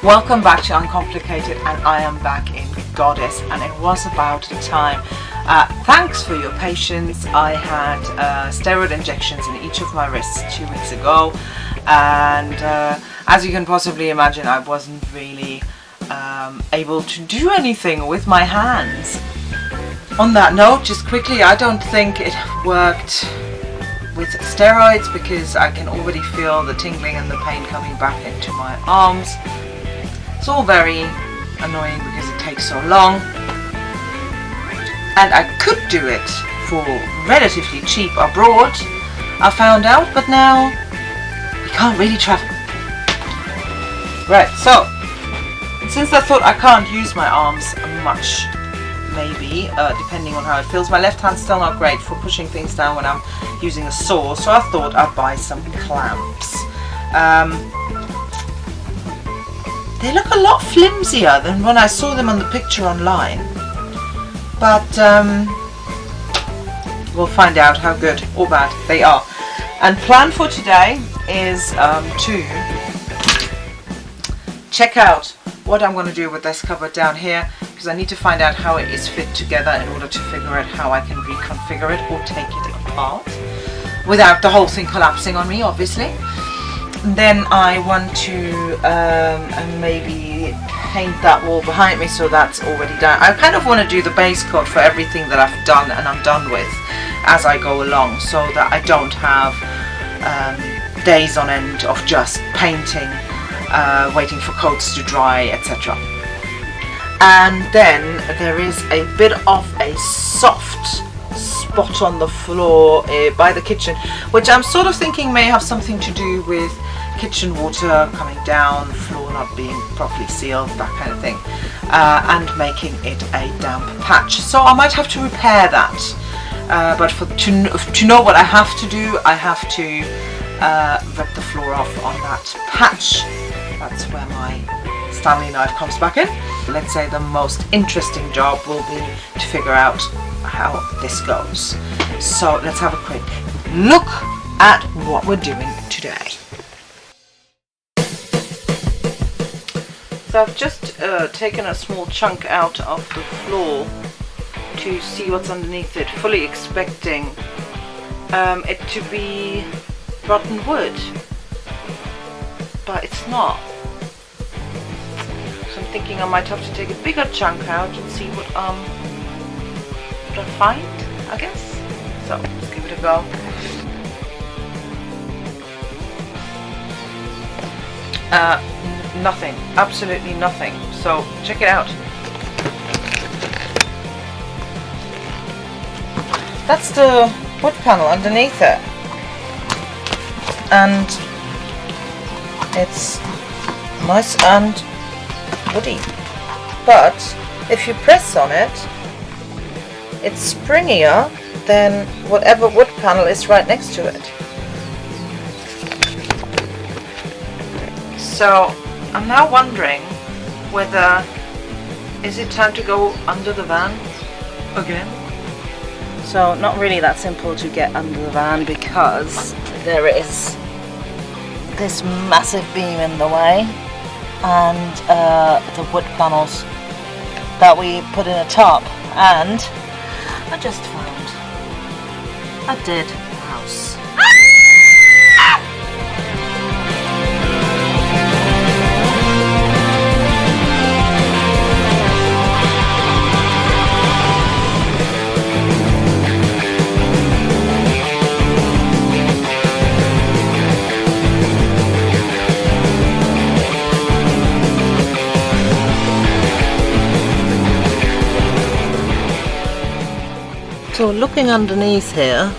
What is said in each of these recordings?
Welcome back to Uncomplicated, and I am back in Goddess, and it was about time. Thanks for your patience. I had steroid injections in each of my wrists 2 weeks ago, and as you can possibly imagine, I wasn't really able to do anything with my hands. On that note, just quickly, I don't think it worked with steroids because I can already feel the tingling and the pain coming back into my arms. It's all very annoying because it takes so long, and I could do it for relatively cheap abroad, I found out, but now we can't really travel. Right, so since I thought I can't use my arms much, maybe, depending on how it feels, my left hand's still not great for pushing things down when I'm using a saw, so I thought I'd buy some clamps. They look a lot flimsier than when I saw them on the picture online, but we'll find out how good or bad they are. And plan for today is to check out what I'm going to do with this cupboard down here, because I need to find out how it is fit together in order to figure out how I can reconfigure it or take it apart without the whole thing collapsing on me, obviously. Then I want to maybe paint that wall behind me, so that's already done. I kind of want to do the base coat for everything that I've done and I'm done with as I go along, so that I don't have days on end of just painting, waiting for coats to dry, etc. And then there is a bit of a soft spot on the floor by the kitchen, which I'm sort of thinking may have something to do with kitchen water coming down, floor not being properly sealed, that kind of thing, and making it a damp patch. So I might have to repair that, but to know what I have to do, I have to rip the floor off on that patch. That's where my Stanley knife comes back in. Let's say the most interesting job will be to figure out how this goes. So let's have a quick look at what we're doing today. So I've just taken a small chunk out of the floor to see what's underneath it, fully expecting it to be rotten wood, but it's not. So I'm thinking I might have to take a bigger chunk out and see what I find, I guess. So let's give it a go. Nothing, absolutely nothing. So check it out. That's the wood panel underneath it, and it's nice and woody. But if you press on it, it's springier than whatever wood panel is right next to it. So I'm now wondering whether is it time to go under the van again? So not really that simple to get under the van because there is this massive beam in the way, and the wood panels that we put in a top, and I just found a dead house. So looking underneath here,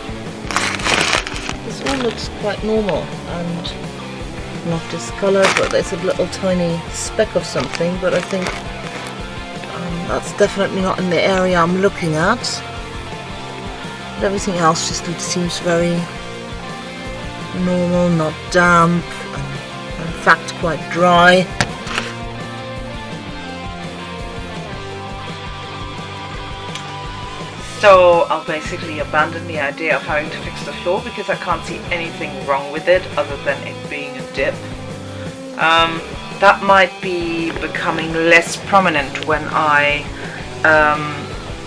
this all looks quite normal and not discoloured, but there's a little tiny speck of something, but I think that's definitely not in the area I'm looking at. But everything else just seems very normal, not damp, and in fact quite dry. So I'll basically abandon the idea of having to fix the floor because I can't see anything wrong with it other than it being a dip. that might be becoming less prominent when I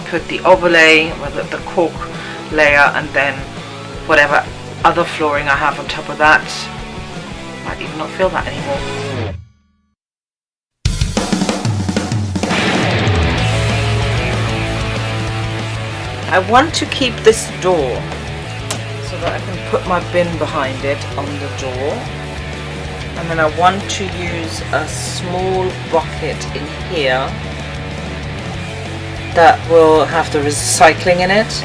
put the overlay, whether the cork layer, and then whatever other flooring I have on top of that. Might even not feel that anymore. I want to keep this door so that I can put my bin behind it on the door, and then I want to use a small bucket in here that will have the recycling in it,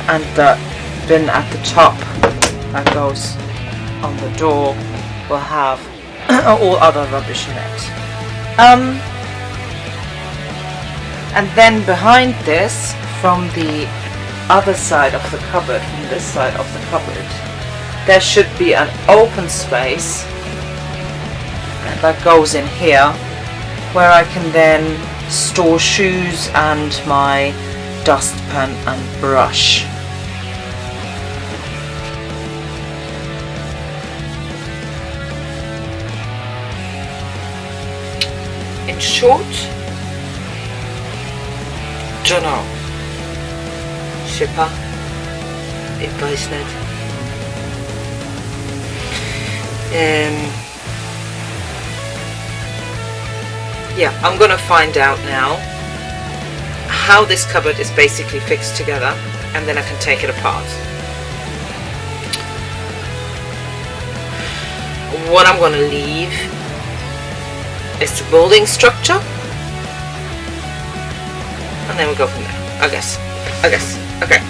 and the bin at the top that goes on the door will have all other rubbish in it. And then behind this, from the other side of the cupboard, from this side of the cupboard, there should be an open space that goes in here, where I can then store shoes and my dustpan and brush. In short, don't know. Shipper, advice net. Yeah, I'm gonna find out now how this cupboard is basically fixed together, and then I can take it apart. What I'm gonna leave is the building structure, and then we'll go from there, I guess. Okay.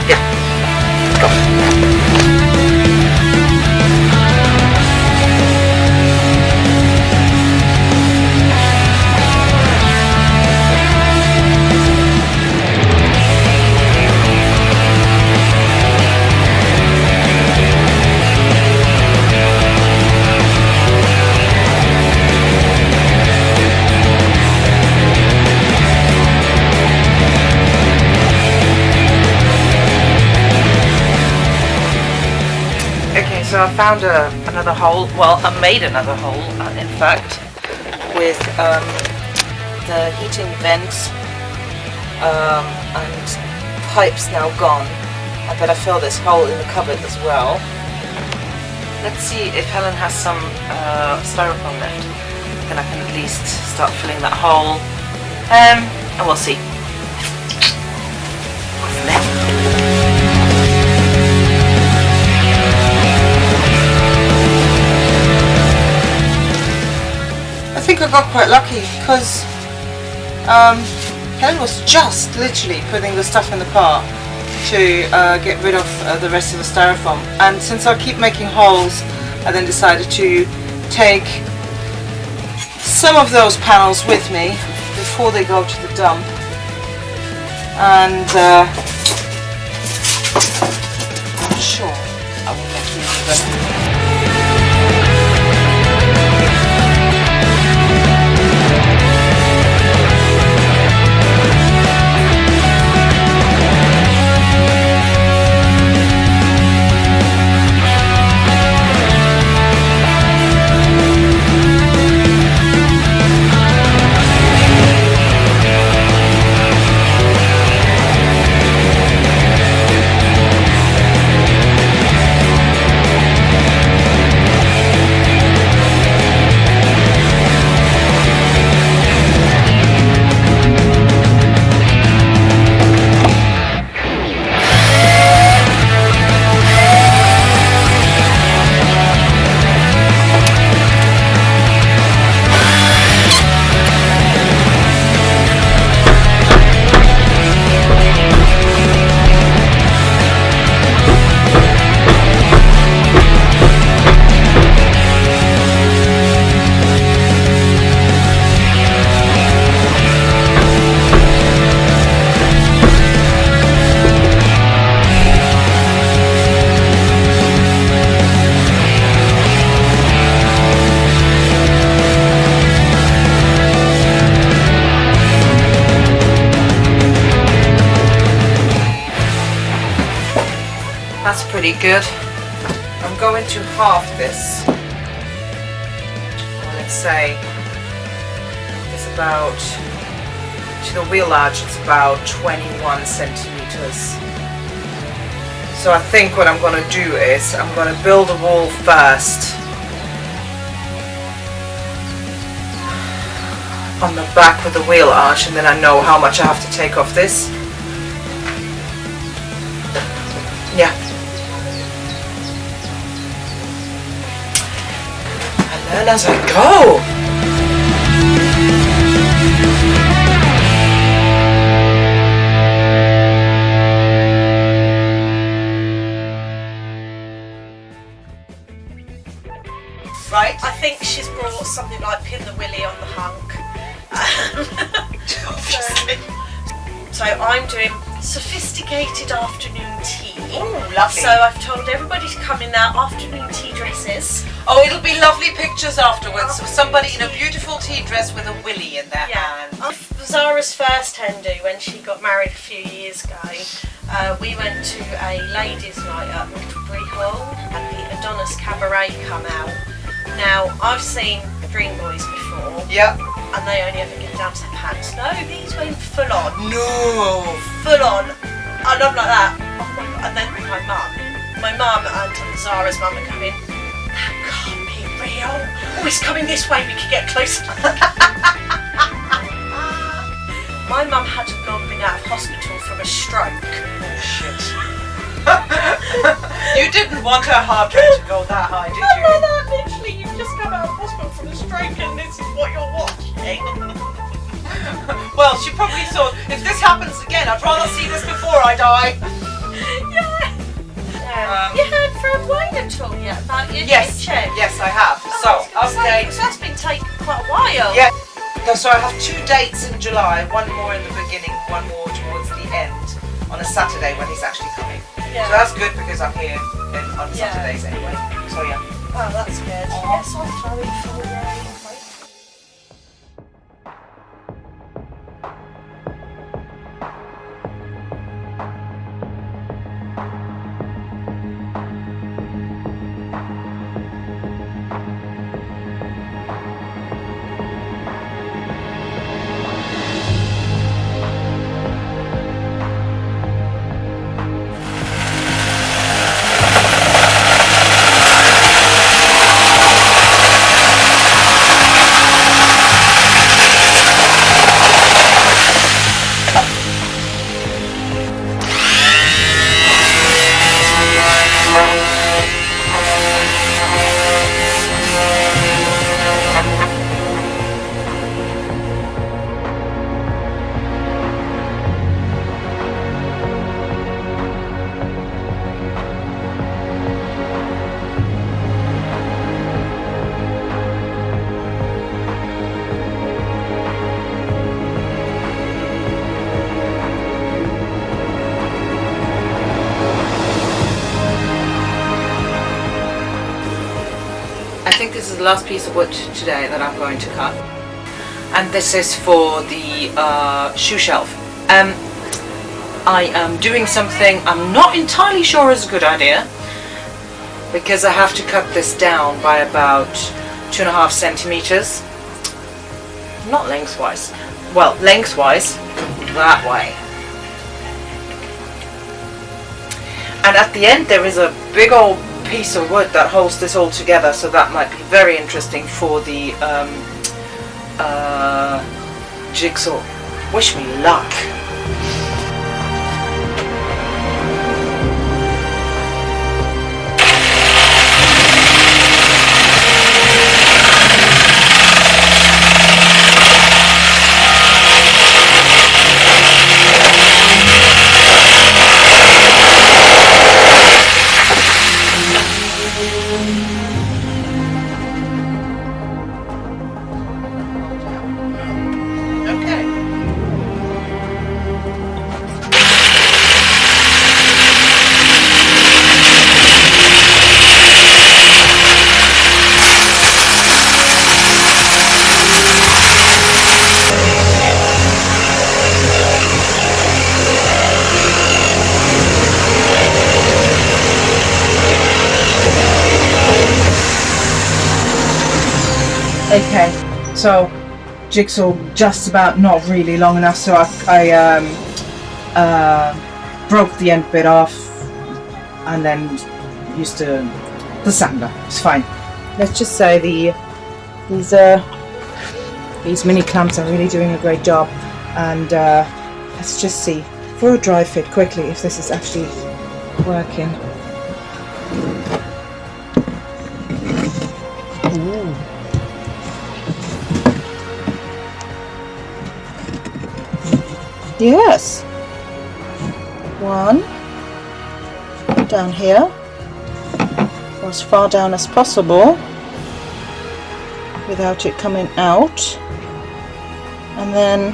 Yeah, go. So I found another hole, well, I made another hole, in fact, with the heating vents and pipes now gone. I better fill this hole in the cupboard as well. Let's see if Helen has some styrofoam left. Then I can at least start filling that hole, and we'll see. I think I got quite lucky because Helen was just literally putting the stuff in the car to get rid of the rest of the styrofoam, and since I keep making holes, I then decided to take some of those panels with me before they go to the dump, and I'm sure I will make use of them. That's pretty good. I'm going to halve this say it's about, to the wheel arch, it's about 21 centimeters. So I think what I'm going to do is I'm going to build a wall first on the back with the wheel arch, and then I know how much I have to take off this. Yeah. I learn as I go. Right. I think she's brought something like Pin the Willy on the hunk. So I'm doing sophisticated afternoon tea. Oh, lovely. So I've told everybody to come in their afternoon tea dresses. Oh, it'll be lovely pictures afterwards of somebody in a beautiful tea dress with a willy in their hand. Zara's first hen do when she got married a few years ago. We went to a ladies' night at Waterbury Hall and the Adonis Cabaret come out. Now, I've seen Dream Boys before. Yep. And they only ever get down to their pants. No, these went full on. No. Full on. And I'm like that. Oh my God. And then my mum and Zara's mum are coming. That can't be real. Oh, he's coming this way. We can get closer. My mum had not been out of hospital from a stroke. Oh shit. You didn't want her heart rate to go that high, did you? No, literally, you've just come out of hospital from a stroke and this is what you're watching. Well, she probably thought, if this happens again, I'd rather see this before I die. Yeah. You heard from Wayne at all yet about your kitchen? Yes, I have. So, update. That's been taking quite a while. Yeah. So I have 2 dates in July, one more in the beginning, one more towards the end, on a Saturday when he's actually coming. Yeah. So that's good because I'm here on Saturdays anyway. So yeah. Oh, that's good. Yes, I'll throw it for you. I think this is the last piece of wood today that I'm going to cut, and this is for the shoe shelf. I am doing something I'm not entirely sure is a good idea, because I have to cut this down by about 2.5 centimeters. Not lengthwise. Well, lengthwise, that way. And at the end there is a big old piece of wood that holds this all together, so that might be very interesting for the jigsaw. Wish me luck. Okay, so jigsaw just about not really long enough, so I broke the end bit off and then used the sander. It's fine. Let's just say these mini clamps are really doing a great job, and let's just see for a dry fit quickly if this is actually working. Ooh. Yes. One down here, or as far down as possible without it coming out, and then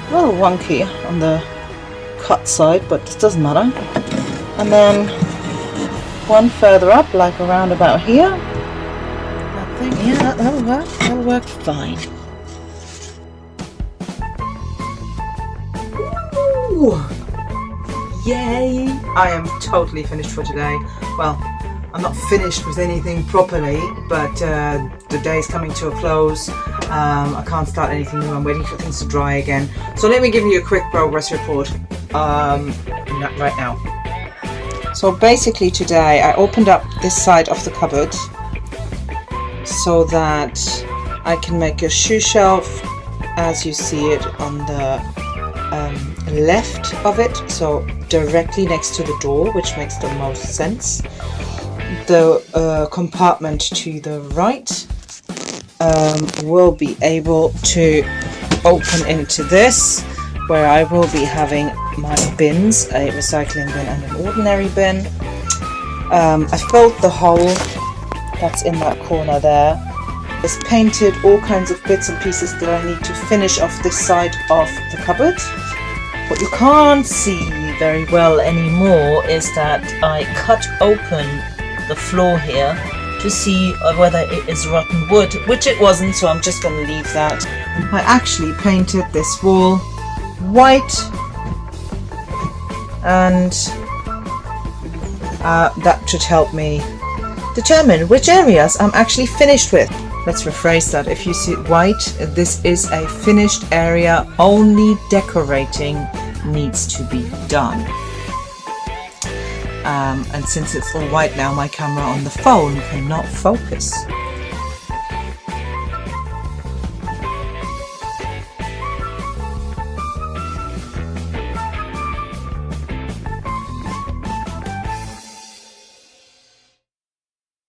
a little wonky on the cut side, but it doesn't matter, and then one further up, like around about here. I think, yeah, that'll work fine. Ooh. Yay! I am totally finished for today. Well, I'm not finished with anything properly, but the day is coming to a close. I can't start anything new. I'm waiting for things to dry again. So let me give you a quick progress report right now. So basically today I opened up this side of the cupboard so that I can make a shoe shelf as you see it on the left of it, so directly next to the door, which makes the most sense. The compartment to the right will be able to open into this, where I will be having my bins, a recycling bin and an ordinary bin. I filled the hole that's in that corner there. It's painted all kinds of bits and pieces that I need to finish off this side of the cupboard. What you can't see very well anymore is that I cut open the floor here to see whether it is rotten wood, which it wasn't, so I'm just going to leave that. I actually painted this wall white, and that should help me determine which areas I'm actually finished with. Let's rephrase that. If you see white, this is a finished area, only decorating needs to be done. And since it's all white now, my camera on the phone cannot focus.